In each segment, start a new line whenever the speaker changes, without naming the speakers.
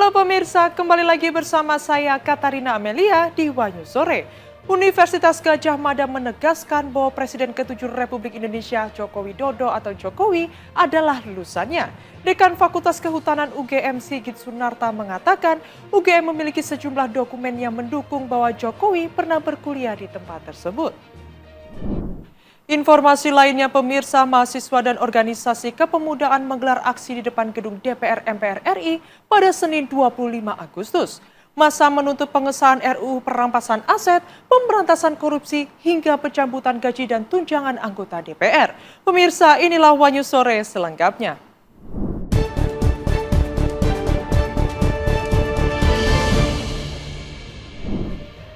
Halo pemirsa, kembali lagi bersama saya Katarina Amelia di Wanyu Sore. Universitas Gadjah Mada menegaskan bahwa Presiden ke-7 Republik Indonesia Joko Widodo atau Jokowi adalah lulusannya. Dekan Fakultas Kehutanan UGM Sigit Sunarta mengatakan UGM memiliki sejumlah dokumen yang mendukung bahwa Jokowi pernah berkuliah di tempat tersebut. Informasi lainnya pemirsa, mahasiswa dan organisasi kepemudaan menggelar aksi di depan gedung DPR MPR RI pada Senin 25 Agustus. Masa menuntut pengesahan RUU perampasan aset, pemberantasan korupsi, hingga pencabutan gaji dan tunjangan anggota DPR. Pemirsa, inilah Wanyu Sore selengkapnya.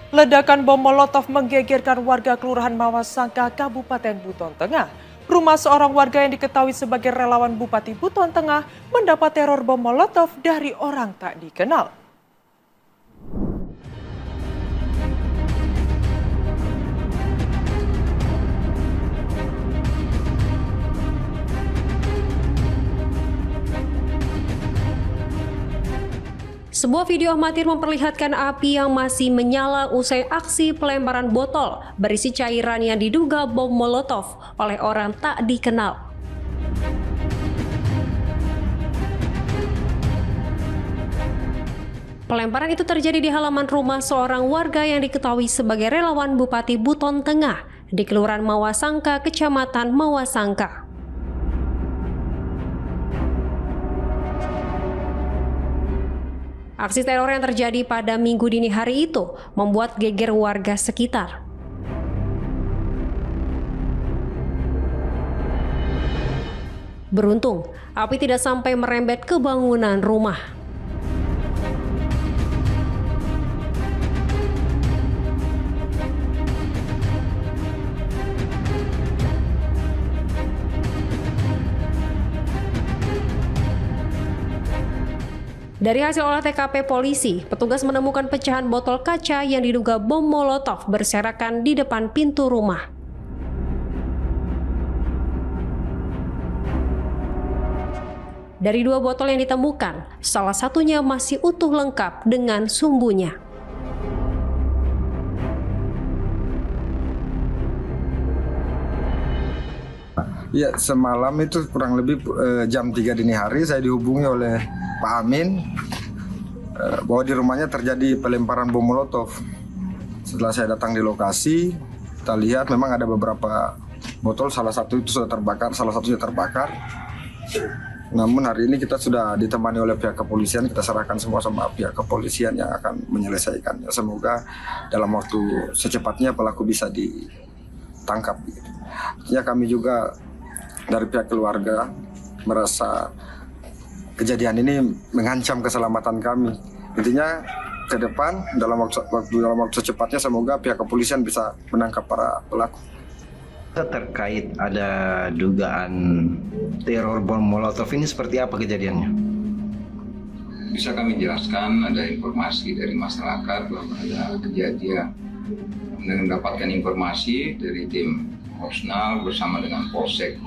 Ledakan bom Molotov menggegerkan warga Kelurahan Mawasangka, Kabupaten Buton Tengah. Rumah seorang warga yang diketahui sebagai relawan Bupati Buton Tengah mendapat teror bom Molotov dari orang tak dikenal.
Sebuah video amatir memperlihatkan api yang masih menyala usai aksi pelemparan botol berisi cairan yang diduga bom Molotov oleh orang tak dikenal. Pelemparan itu terjadi di halaman rumah seorang warga yang diketahui sebagai relawan Bupati Buton Tengah di Kelurahan Mawasangka, Kecamatan Mawasangka. Aksi teror yang terjadi pada Minggu dini hari itu membuat geger warga sekitar. Beruntung, api tidak sampai merembet ke bangunan rumah. Dari hasil olah TKP polisi, petugas menemukan pecahan botol kaca yang diduga bom Molotov berserakan di depan pintu rumah. Dari dua botol yang ditemukan, salah satunya masih utuh lengkap dengan sumbunya.
Ya, semalam itu kurang lebih jam 3 dini hari saya dihubungi oleh Pak Amin bahwa di rumahnya terjadi pelemparan bom Molotov. Setelah saya datang di lokasi, kita lihat memang ada beberapa botol, salah satu itu sudah terbakar, salah satunya terbakar. Namun hari ini kita sudah ditemani oleh pihak kepolisian, kita serahkan semua sama pihak kepolisian yang akan menyelesaikannya. Semoga dalam waktu secepatnya pelaku bisa ditangkap. Artinya kami juga dari pihak keluarga merasa kejadian ini mengancam keselamatan kami. Intinya ke depan dalam waktu secepatnya semoga pihak kepolisian bisa menangkap para pelaku.
Terkait ada dugaan teror bom Molotov ini seperti apa kejadiannya?
Bisa kami jelaskan, ada informasi dari masyarakat bahwa ada kejadian. Mendapatkan informasi dari tim Osnal bersama dengan Polsek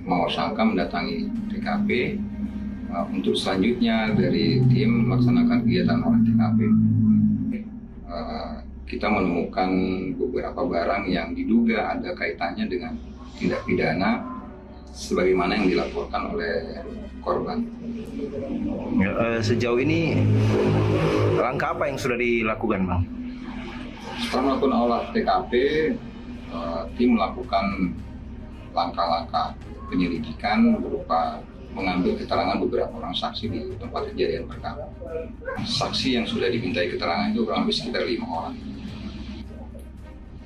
Mawasangka mendatangi TKP untuk selanjutnya dari tim melaksanakan kegiatan olah TKP. Kita menemukan beberapa barang yang diduga ada kaitannya dengan tindak pidana sebagaimana yang dilaporkan oleh korban.
Sejauh ini langkah apa yang sudah dilakukan, Bang?
Setelah melakukan olah TKP, tim melakukan langkah-langkah penyelidikan berupa mengambil keterangan beberapa orang saksi di tempat kejadian perkara. Saksi yang sudah dimintai keterangan itu kurang lebih sekitar 5 orang.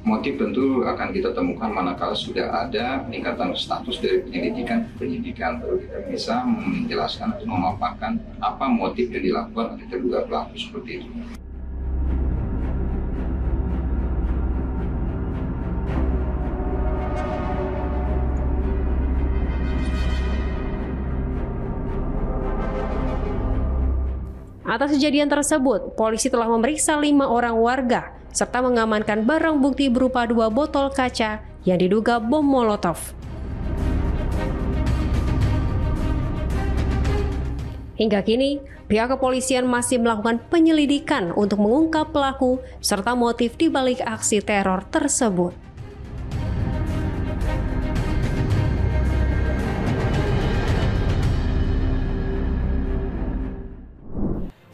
Motif tentu akan kita temukan manakala sudah ada peningkatan status dari penyidikan baru kita bisa menjelaskan atau memaparkan apa motif yang dilakukan oleh terduga pelaku seperti itu.
Atas kejadian tersebut, polisi telah memeriksa 5 orang warga serta mengamankan barang bukti berupa 2 botol kaca yang diduga bom Molotov. Hingga kini, pihak kepolisian masih melakukan penyelidikan untuk mengungkap pelaku serta motif di balik aksi teror tersebut.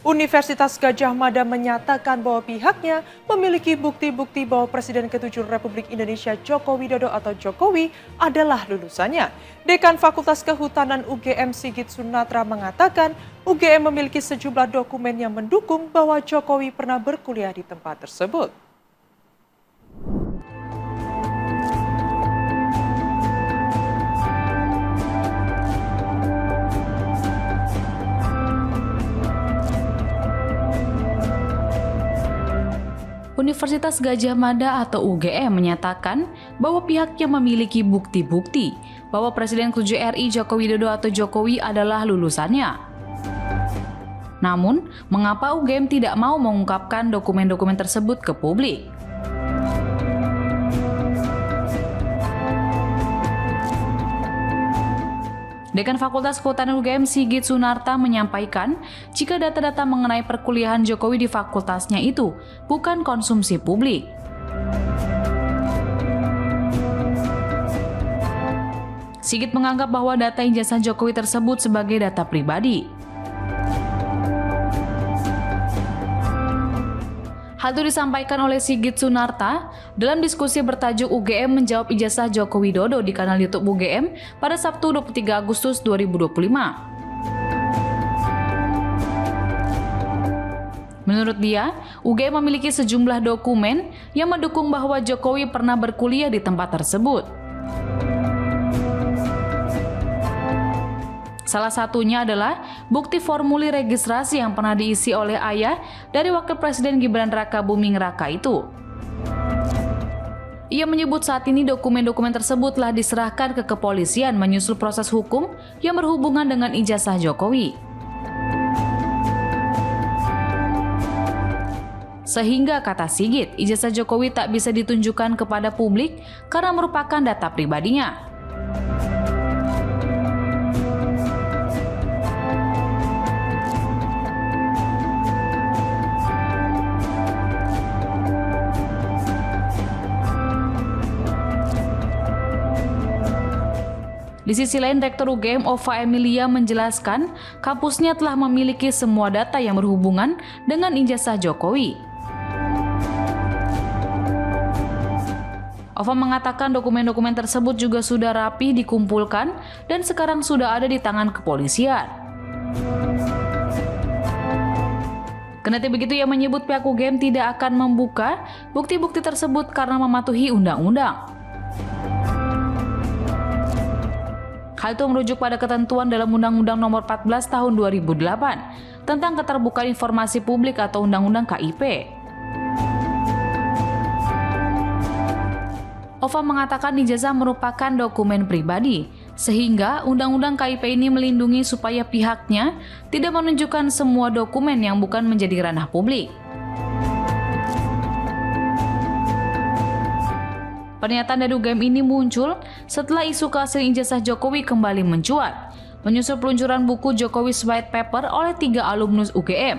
Universitas Gadjah Mada menyatakan bahwa pihaknya memiliki bukti-bukti bahwa Presiden ke-7 Republik Indonesia Joko Widodo atau Jokowi adalah lulusannya. Dekan Fakultas Kehutanan UGM Sigit Sunatra mengatakan UGM memiliki sejumlah dokumen yang mendukung bahwa Jokowi pernah berkuliah di tempat tersebut.
Universitas Gadjah Mada atau UGM menyatakan bahwa pihaknya memiliki bukti-bukti bahwa Presiden ke-7 RI Joko Widodo atau Jokowi adalah lulusannya. Namun, mengapa UGM tidak mau mengungkapkan dokumen-dokumen tersebut ke publik? Dekan Fakultas Kehutanan UGM Sigit Sunarta menyampaikan jika data-data mengenai perkuliahan Jokowi di fakultasnya itu bukan konsumsi publik. Sigit menganggap bahwa data ijazah Jokowi tersebut sebagai data pribadi. Hal itu disampaikan oleh Sigit Sunarta dalam diskusi bertajuk UGM menjawab ijazah Joko Widodo di kanal YouTube UGM pada Sabtu 23 Agustus 2025. Menurut dia, UGM memiliki sejumlah dokumen yang mendukung bahwa Jokowi pernah berkuliah di tempat tersebut. Salah satunya adalah bukti formulir registrasi yang pernah diisi oleh ayah dari Wakil Presiden Gibran Raka Buming Raka itu. Ia menyebut saat ini dokumen-dokumen tersebut telah diserahkan ke kepolisian menyusul proses hukum yang berhubungan dengan ijazah Jokowi. Sehingga kata Sigit, ijazah Jokowi tak bisa ditunjukkan kepada publik karena merupakan data pribadinya. Di sisi lain, Rektor UGM Ova Emilia menjelaskan kampusnya telah memiliki semua data yang berhubungan dengan ijazah Jokowi. Ova mengatakan dokumen-dokumen tersebut juga sudah rapi dikumpulkan dan sekarang sudah ada di tangan kepolisian. Kendati begitu, ia menyebut pihak UGM tidak akan membuka bukti-bukti tersebut karena mematuhi undang-undang. Hal itu merujuk pada ketentuan dalam Undang-Undang Nomor 14 Tahun 2008 tentang keterbukaan informasi publik atau Undang-Undang KIP. Ova mengatakan ijazah merupakan dokumen pribadi, sehingga Undang-Undang KIP ini melindungi supaya pihaknya tidak menunjukkan semua dokumen yang bukan menjadi ranah publik. Pernyataan dari UGM ini muncul setelah isu keaslian ijazah Jokowi kembali mencuat, menyusul peluncuran buku Jokowi's White Paper oleh 3 alumnus UGM,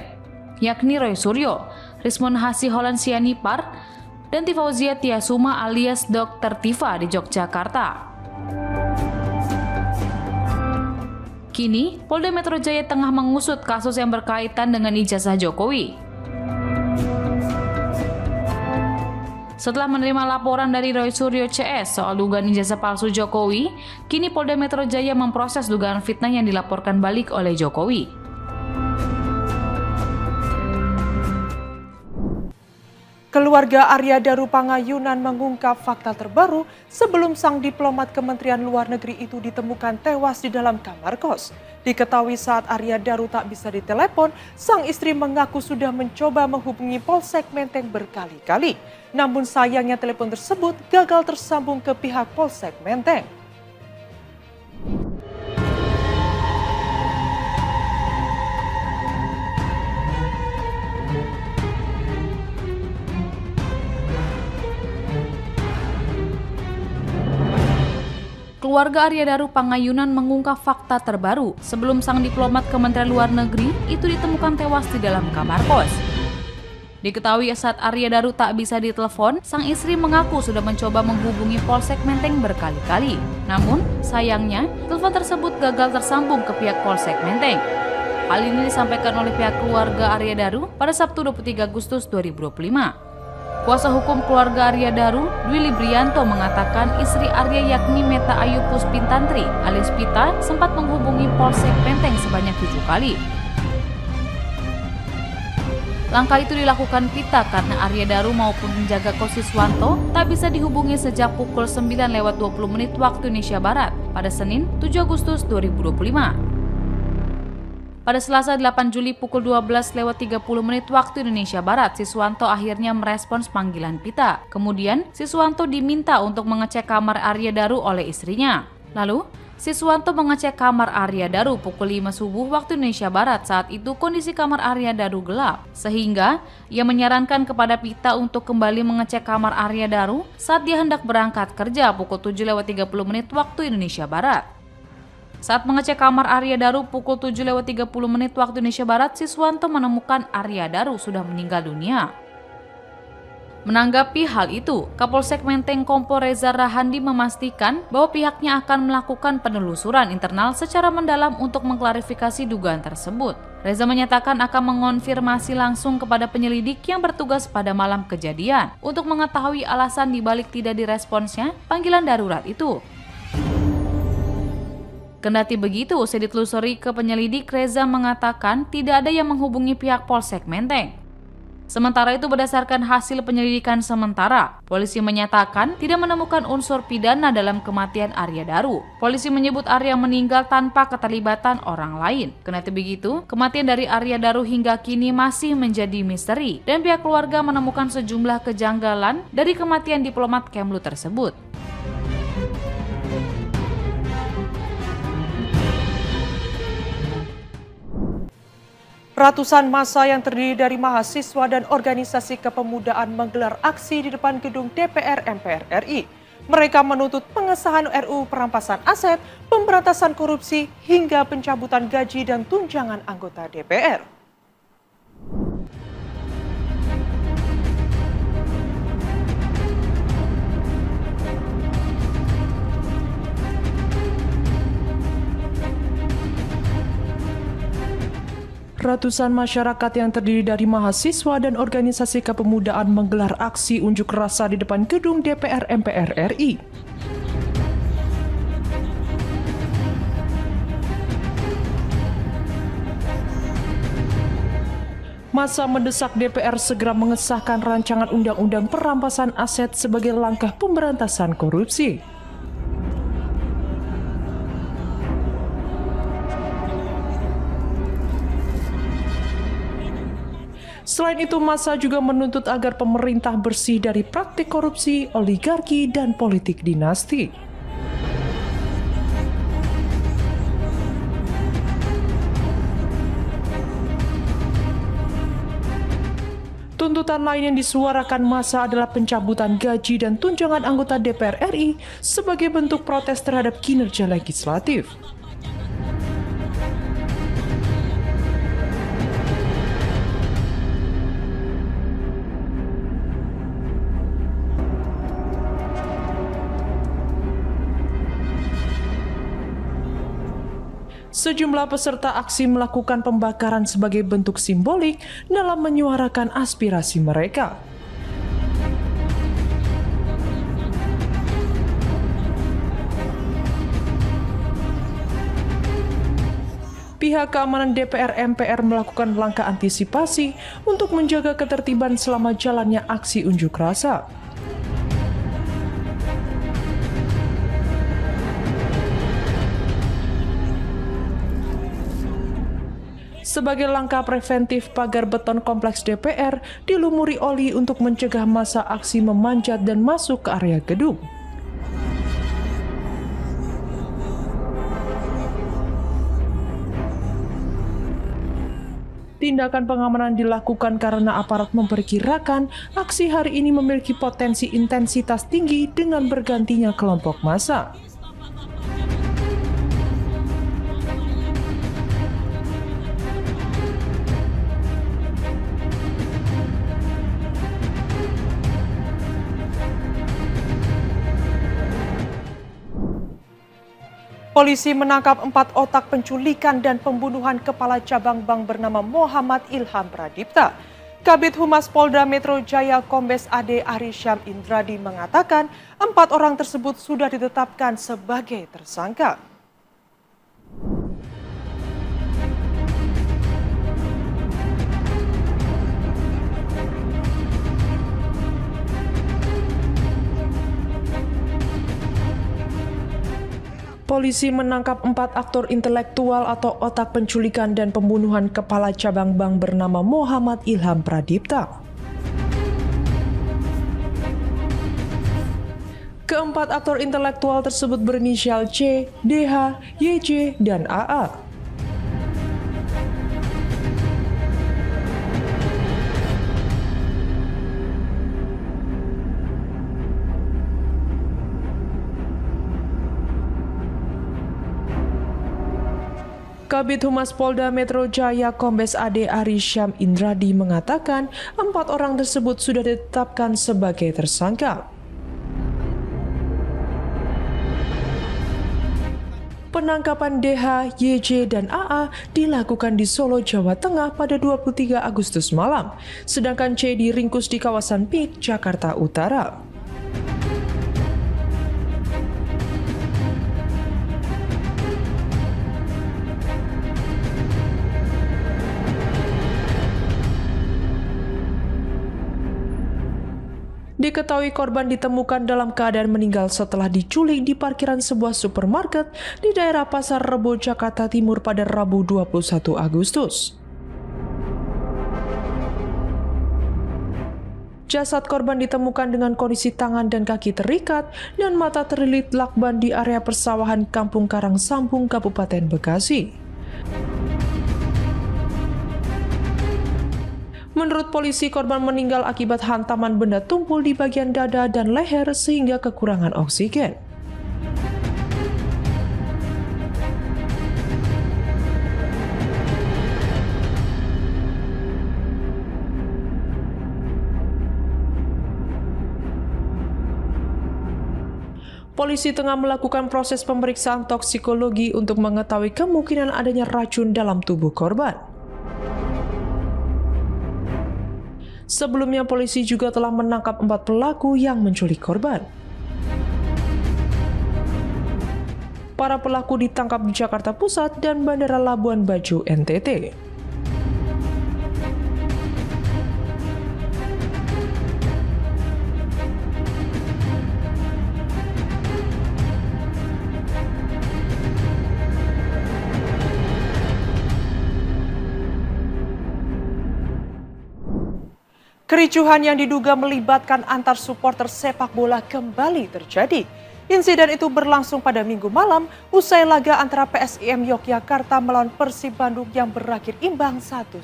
yakni Roy Suryo, Rismon Hasiholan Sianipar, dan Tifauzia Tiasuma alias Dr. Tifa di Yogyakarta. Kini, Polda Metro Jaya tengah mengusut kasus yang berkaitan dengan ijazah Jokowi. Setelah menerima laporan dari Roy Suryo CS soal dugaan ijazah palsu Jokowi, kini Polda Metro Jaya memproses dugaan fitnah yang dilaporkan balik oleh Jokowi.
Keluarga Arya Daru Pangayunan mengungkap fakta terbaru sebelum sang diplomat Kementerian Luar Negeri itu ditemukan tewas di dalam kamar kos. Diketahui saat Arya Daru tak bisa ditelepon, sang istri mengaku sudah mencoba menghubungi Polsek Menteng berkali-kali. Namun sayangnya telepon tersebut gagal tersambung ke pihak Polsek Menteng.
keluarga Arya Daru Pangayunan mengungkap fakta terbaru sebelum sang diplomat Kementerian Luar Negeri itu ditemukan tewas di dalam kamar kos. Diketahui saat Arya Daru tak bisa ditelepon, sang istri mengaku sudah mencoba menghubungi Polsek Menteng berkali-kali. Namun, sayangnya, telepon tersebut gagal tersambung ke pihak Polsek Menteng. Hal ini disampaikan oleh pihak keluarga Arya Daru pada Sabtu 23 Agustus 2025. Kuasa hukum keluarga Arya Daru, Dwi Librianto, mengatakan istri Arya yakni Meta Ayu Puspintantri alias Pita sempat menghubungi Polsek Menteng sebanyak 7 kali. Langkah itu dilakukan Pita karena Arya Daru maupun penjaga kos Siswanto tak bisa dihubungi sejak pukul 9:20 waktu Indonesia Barat pada Senin 7 Agustus 2025. Pada Selasa 8 Juli pukul 12:30 waktu Indonesia Barat, Siswanto akhirnya merespons panggilan Pita. Kemudian, Siswanto diminta untuk mengecek kamar Arya Daru oleh istrinya. Lalu, Siswanto mengecek kamar Arya Daru pukul 5 subuh waktu Indonesia Barat. Saat itu kondisi kamar Arya Daru gelap, sehingga ia menyarankan kepada Pita untuk kembali mengecek kamar Arya Daru saat dia hendak berangkat kerja pukul 7:30 waktu Indonesia Barat. Saat mengecek kamar Arya Daru pukul 7:30 waktu Indonesia Barat, Siswanto menemukan Arya Daru sudah meninggal dunia. Menanggapi hal itu, Kapolsek Menteng Kompol Reza Rahandi memastikan bahwa pihaknya akan melakukan penelusuran internal secara mendalam untuk mengklarifikasi dugaan tersebut. Reza menyatakan akan mengonfirmasi langsung kepada penyelidik yang bertugas pada malam kejadian untuk mengetahui alasan dibalik tidak diresponsnya panggilan darurat itu. Kendati begitu, usai ditelusuri ke penyelidik, Reza mengatakan tidak ada yang menghubungi pihak Polsek Menteng. Sementara itu, berdasarkan hasil penyelidikan sementara, polisi menyatakan tidak menemukan unsur pidana dalam kematian Arya Daru. Polisi menyebut Arya meninggal tanpa keterlibatan orang lain. Kendati begitu, kematian dari Arya Daru hingga kini masih menjadi misteri dan pihak keluarga menemukan sejumlah kejanggalan dari kematian diplomat Kemlu tersebut.
Ratusan massa yang terdiri dari mahasiswa dan organisasi kepemudaan menggelar aksi di depan gedung DPR MPR RI. Mereka menuntut pengesahan RUU perampasan aset, pemberantasan korupsi, hingga pencabutan gaji dan tunjangan anggota DPR. Ratusan masyarakat yang terdiri dari mahasiswa dan organisasi kepemudaan menggelar aksi unjuk rasa di depan gedung DPR MPR RI. Massa mendesak DPR segera mengesahkan rancangan undang-undang perampasan aset sebagai langkah pemberantasan korupsi. Selain itu, massa juga menuntut agar pemerintah bersih dari praktik korupsi, oligarki, dan politik dinasti. Tuntutan lain yang disuarakan massa adalah pencabutan gaji dan tunjangan anggota DPR RI sebagai bentuk protes terhadap kinerja legislatif. Sejumlah peserta aksi melakukan pembakaran sebagai bentuk simbolik dalam menyuarakan aspirasi mereka. Pihak keamanan DPR MPR melakukan langkah antisipasi untuk menjaga ketertiban selama jalannya aksi unjuk rasa. Sebagai langkah preventif, pagar beton kompleks DPR dilumuri oli untuk mencegah massa aksi memanjat dan masuk ke area gedung. Tindakan pengamanan dilakukan karena aparat memperkirakan aksi hari ini memiliki potensi intensitas tinggi dengan bergantinya kelompok massa. Polisi menangkap 4 otak penculikan dan pembunuhan kepala cabang bank bernama Muhammad Ilham Pradipta. Kabid Humas Polda Metro Jaya Kombes AD Arisyam Indradi mengatakan 4 orang tersebut sudah ditetapkan sebagai tersangka. Polisi menangkap 4 aktor intelektual atau otak penculikan dan pembunuhan kepala cabang bank bernama Muhammad Ilham Pradipta. Keempat aktor intelektual tersebut berinisial C, DH, YJ, dan AA. Kabid Humas Polda Metro Jaya Kombes AD Arisyam Indradi mengatakan 4 orang tersebut sudah ditetapkan sebagai tersangka. Penangkapan DH, YJ, dan AA dilakukan di Solo, Jawa Tengah pada 23 Agustus malam, sedangkan C diringkus di kawasan PIK, Jakarta Utara. Diketahui korban ditemukan dalam keadaan meninggal setelah diculik di parkiran sebuah supermarket di daerah Pasar Rebo, Jakarta Timur pada Rabu 21 Agustus. Jasad korban ditemukan dengan kondisi tangan dan kaki terikat dan mata terlilit lakban di area persawahan Kampung Karang Sambung, Kabupaten Bekasi. Menurut polisi, korban meninggal akibat hantaman benda tumpul di bagian dada dan leher sehingga kekurangan oksigen. Polisi tengah melakukan proses pemeriksaan toksikologi untuk mengetahui kemungkinan adanya racun dalam tubuh korban. Sebelumnya, polisi juga telah menangkap 4 pelaku yang menculik korban. Para pelaku ditangkap di Jakarta Pusat dan Bandara Labuan Bajo, NTT. Kericuhan yang diduga melibatkan antar supporter sepak bola kembali terjadi. Insiden itu berlangsung pada Minggu malam usai laga antara PSIM Yogyakarta melawan Persib Bandung yang berakhir imbang 1-1.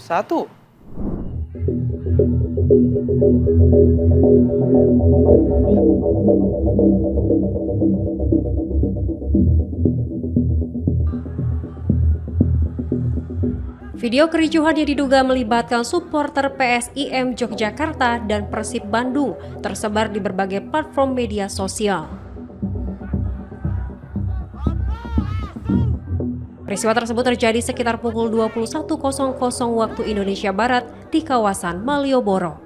Video kericuhan yang diduga melibatkan supporter PSIM Yogyakarta dan Persib Bandung tersebar di berbagai platform media sosial. Peristiwa tersebut terjadi sekitar pukul 21.00 waktu Indonesia Barat di kawasan Malioboro.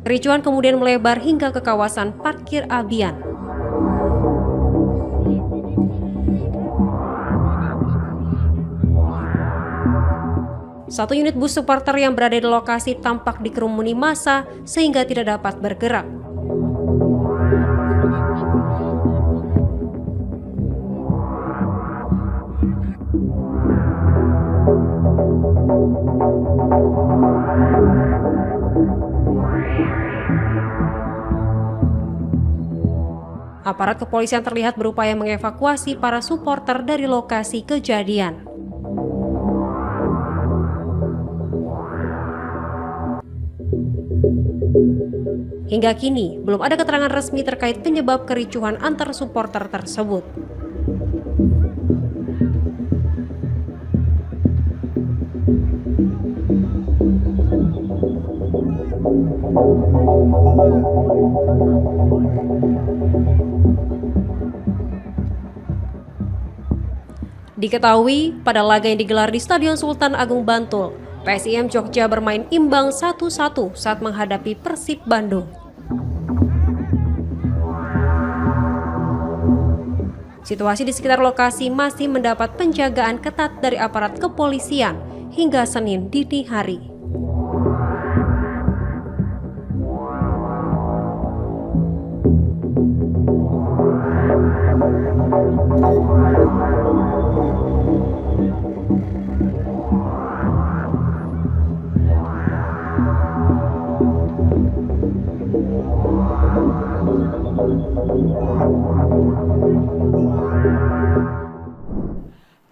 Kericuhan kemudian melebar hingga ke kawasan parkir Abian. Satu unit bus supporter yang berada di lokasi tampak dikerumuni massa sehingga tidak dapat bergerak. Aparat kepolisian terlihat berupaya mengevakuasi para supporter dari lokasi kejadian. Hingga kini, belum ada keterangan resmi terkait penyebab kericuhan antar supporter tersebut. Diketahui, pada laga yang digelar di Stadion Sultan Agung Bantul, PSIM Jogja bermain imbang 1-1 saat menghadapi Persib Bandung. Situasi di sekitar lokasi masih mendapat penjagaan ketat dari aparat kepolisian hingga Senin dini hari.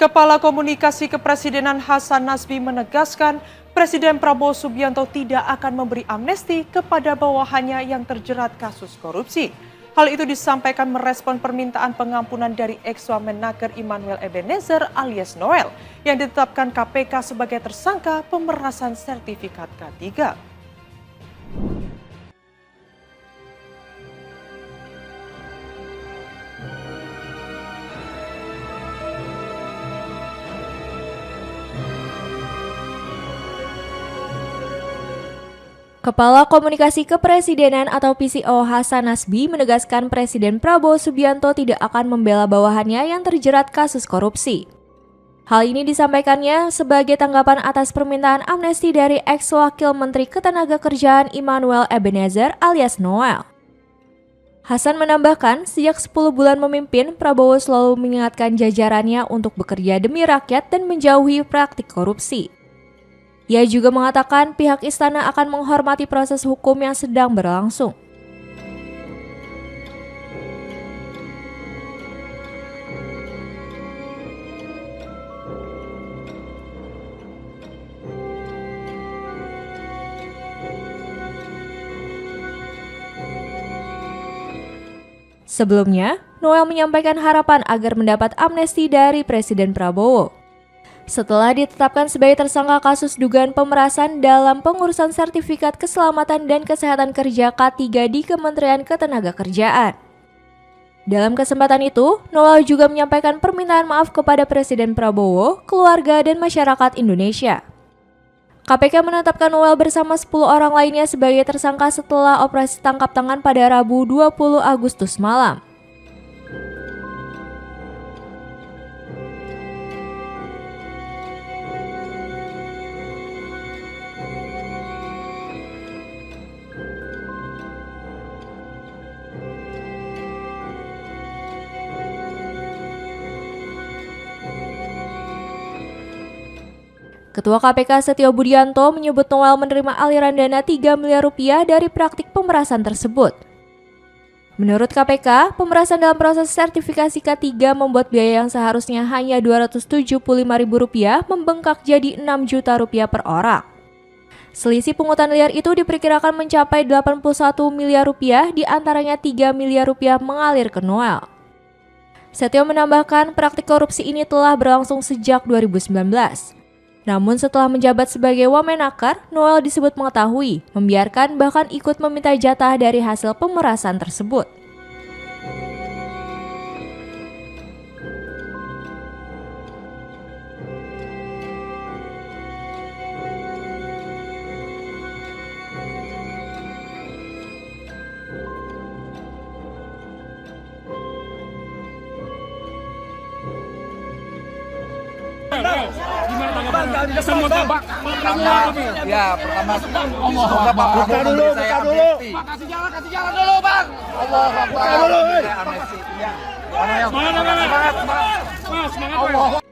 Kepala Komunikasi Kepresidenan Hasan Nazbi menegaskan Presiden Prabowo Subianto tidak akan memberi amnesti kepada bawahannya yang terjerat kasus korupsi. Hal itu disampaikan merespon permintaan pengampunan dari ex-Wamenaker Immanuel Ebenezer alias Noel yang ditetapkan KPK sebagai tersangka pemerasan sertifikat K3.
Kepala Komunikasi Kepresidenan atau PCO Hasan Nazbi menegaskan Presiden Prabowo Subianto tidak akan membela bawahannya yang terjerat kasus korupsi. Hal ini disampaikannya sebagai tanggapan atas permintaan amnesti dari ex-Wakil Menteri Ketenagakerjaan Immanuel Ebenezer alias Noel. Hasan menambahkan, sejak 10 bulan memimpin, Prabowo selalu mengingatkan jajarannya untuk bekerja demi rakyat dan menjauhi praktik korupsi. Ia juga mengatakan pihak istana akan menghormati proses hukum yang sedang berlangsung. Sebelumnya, Noel menyampaikan harapan agar mendapat amnesti dari Presiden Prabowo. Setelah ditetapkan sebagai tersangka kasus dugaan pemerasan dalam pengurusan sertifikat keselamatan dan kesehatan kerja K3 di Kementerian Ketenagakerjaan. Dalam kesempatan itu, Noel juga menyampaikan permintaan maaf kepada Presiden Prabowo, keluarga, dan masyarakat Indonesia. KPK menetapkan Noel bersama 10 orang lainnya sebagai tersangka setelah operasi tangkap tangan pada Rabu 20 Agustus malam. Ketua KPK Setio Budianto menyebut Noel menerima aliran dana 3 miliar rupiah dari praktik pemerasan tersebut. Menurut KPK, pemerasan dalam proses sertifikasi K3 membuat biaya yang seharusnya hanya Rp275.000 membengkak jadi Rp6 juta per orang. Selisih pungutan liar itu diperkirakan mencapai Rp81 miliar, diantaranya Rp3 miliar mengalir ke Noel. Setio menambahkan praktik korupsi ini telah berlangsung sejak 2019. Namun setelah menjabat sebagai Wamenaker, Noel disebut mengetahui, membiarkan bahkan ikut meminta jatah dari hasil pemerasan tersebut.
Ya, pertama semoga Pak Prabowo memberi saya amnesti. Kasih jalan dulu, Bang. Allah Akbar. Amnesti. Ya. Semangat.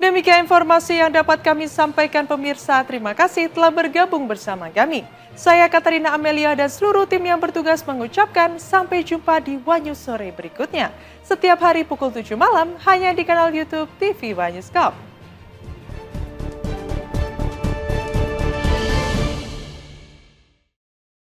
Demikian informasi yang dapat kami sampaikan pemirsa. Terima kasih telah bergabung bersama kami. Saya Katarina Amelia dan seluruh tim yang bertugas mengucapkan sampai jumpa di Wanyus Sore berikutnya. Setiap hari pukul 7 malam hanya di kanal YouTube TV Wanyus Corp.